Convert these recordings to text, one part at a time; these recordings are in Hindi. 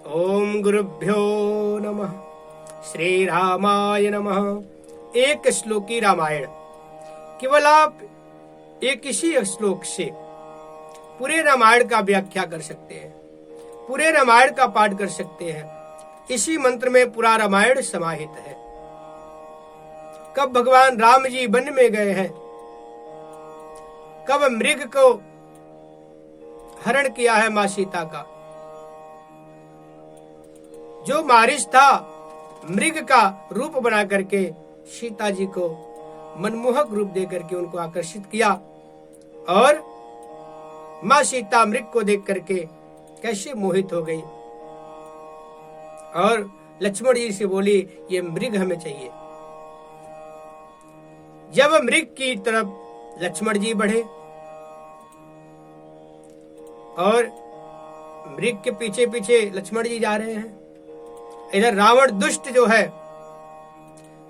ओम गुरुभ्यो नमः। श्री रामाय नमः। एक श्लोकी रामायण। केवल आप एक इसी श्लोक से पूरे रामायण का व्याख्या कर सकते हैं, पूरे रामायण का पाठ कर सकते हैं। इसी मंत्र में पूरा रामायण समाहित है। कब भगवान राम जी वन में गए हैं, कब मृग को हरण किया है मां सीता का। जो मारिच था मृग का रूप बना करके सीता जी को मनमोहक रूप दे करके उनको आकर्षित किया, और मां सीता मृग को देख करके कैसे मोहित हो गई और लक्ष्मण जी से बोली, ये मृग हमें चाहिए। जब मृग की तरफ लक्ष्मण जी बढ़े और मृग के पीछे पीछे लक्ष्मण जी जा रहे हैं, इधर रावण दुष्ट जो है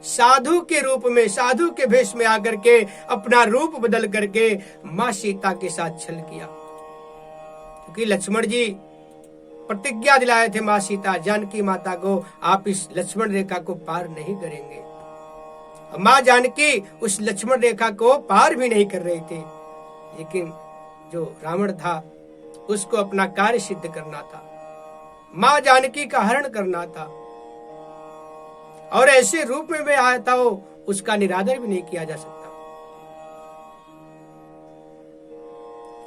साधु के रूप में, साधु के भेष में आकर के अपना रूप बदल करके मां सीता के साथ छल किया। क्योंकि लक्ष्मण जी प्रतिज्ञा दिलाए थे मां सीता जानकी माता को, आप इस लक्ष्मण रेखा को पार नहीं करेंगे। मां जानकी उस लक्ष्मण रेखा को पार भी नहीं कर रही थी, लेकिन जो रावण था उसको अपना कार्य सिद्ध करना था, मां जानकी का हरण करना था, और ऐसे रूप में भी आया था वो, उसका निरादर भी नहीं किया जा सकता।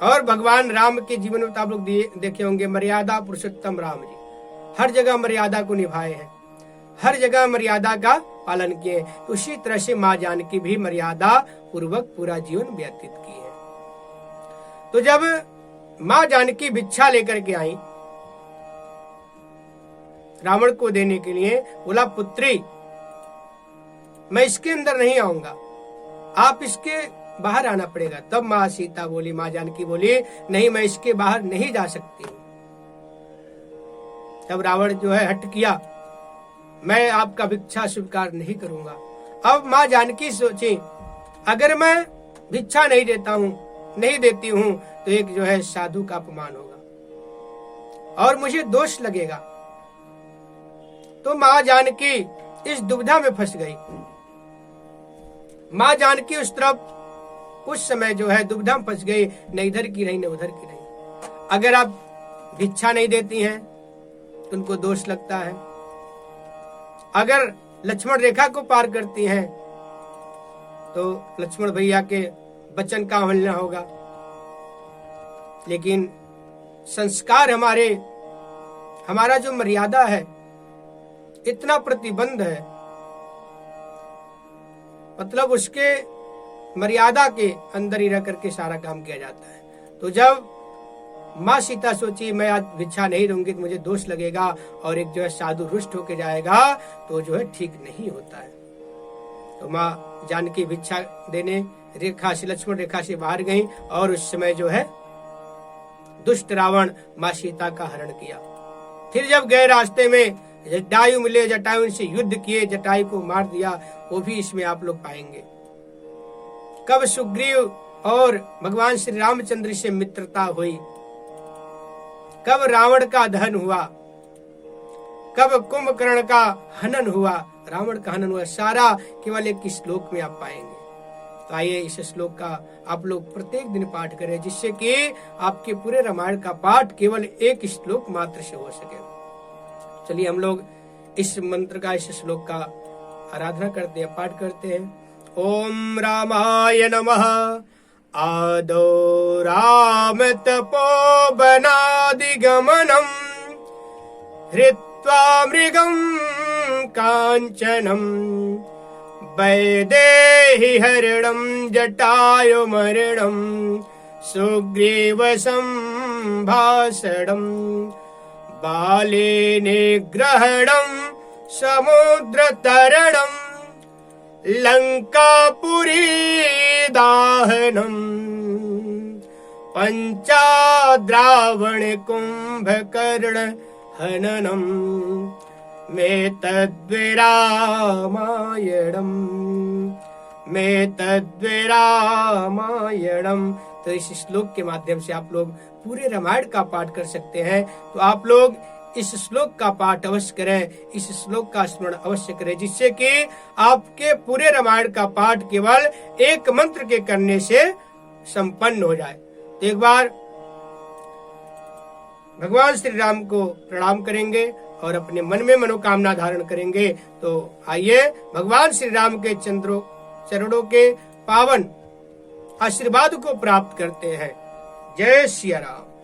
और भगवान राम के जीवन में तो आप लोग देखे होंगे, मर्यादा पुरुषोत्तम राम जी हर जगह मर्यादा को निभाए हैं, हर जगह मर्यादा का पालन किए। उसी तरह से मां जानकी भी मर्यादा पूर्वक पूरा जीवन व्यतीत की है। तो जब मां जानकी भिक्षा लेकर के आई रावण को देने के लिए, बोला पुत्री मैं इसके अंदर नहीं आऊंगा, आप इसके बाहर आना पड़ेगा। तब मां सीता बोली, मां जानकी बोली, नहीं मैं इसके बाहर नहीं जा सकती। तब रावण जो है हट किया, मैं आपका भिक्षा स्वीकार नहीं करूंगा। अब मां जानकी सोची, अगर मैं भिक्षा नहीं देता हूं, नहीं देती हूं, तो एक जो है साधु का अपमान होगा और मुझे दोष लगेगा। तो मां जानकी इस दुविधा में फंस गई। मां जानकी उस तरफ उस समय जो है दुविधा में फंस गई, न इधर की रही न उधर की रही। अगर आप भिक्षा नहीं देती हैं तो उनको दोष लगता है, अगर लक्ष्मण रेखा को पार करती हैं तो लक्ष्मण भैया के वचन का अवहेलना होगा। लेकिन संस्कार हमारा जो मर्यादा है, इतना प्रतिबंध है, मतलब उसके मर्यादा के अंदर ही रह करके सारा काम किया जाता है। तो जब मां सीता सोची मैं आज भिक्षा नहीं दूंगी तो मुझे दोष लगेगा और एक जो है साधु रुष्ट होके जाएगा, तो जो है ठीक नहीं होता है। तो मां जानकी भिक्षा देने रेखा से, लक्ष्मण रेखा से बाहर गई, और उस समय जो है दुष्ट रावण मां सीता का हरण किया। फिर जब गए रास्ते में जटायु मिले, जटायु से युद्ध किए, जटायु को मार दिया, वो भी इसमें आप लोग पाएंगे। कब सुग्रीव और भगवान श्री रामचंद्र से मित्रता हुई, कब रावण का दहन हुआ, कब कुंभकर्ण का हनन हुआ, रावण का हनन हुआ, सारा केवल एक श्लोक में आप पाएंगे। तो आइए इस श्लोक का आप लोग प्रत्येक दिन पाठ करें, जिससे कि आपके पूरे रामायण का पाठ केवल एक श्लोक मात्र से हो सके। चलिए हम लोग इस मंत्र का, इस श्लोक का आराधना करते हैं, पाठ करते हैं। ओम रामाय नमः। आदौ राम तपोवनादिगमनम् हृत्वा मृगं काञ्चनम् वैदेहि हरिणं जटायुमर्णं सुग्रीवसंभाषणम् बाले निग्रहणं समुद्रतरणम् लंकापुरी दाहनम् पंचाद्रावण कुंभकर्ण हननम् में तद्विरामायणम्। तो इस श्लोक के माध्यम से आप लोग पूरे रामायण का पाठ कर सकते हैं। तो आप लोग इस श्लोक का पाठ अवश्य करें, इस श्लोक का स्मरण अवश्य करें, जिससे कि आपके पूरे रामायण का पाठ केवल एक मंत्र के करने से संपन्न हो जाए। तो एक बार भगवान श्री राम को प्रणाम करेंगे और अपने मन में मनोकामना धारण करेंगे। तो आइए भगवान श्री राम के चरणों के पावन आशीर्वाद को प्राप्त करते हैं। जय सिया राम।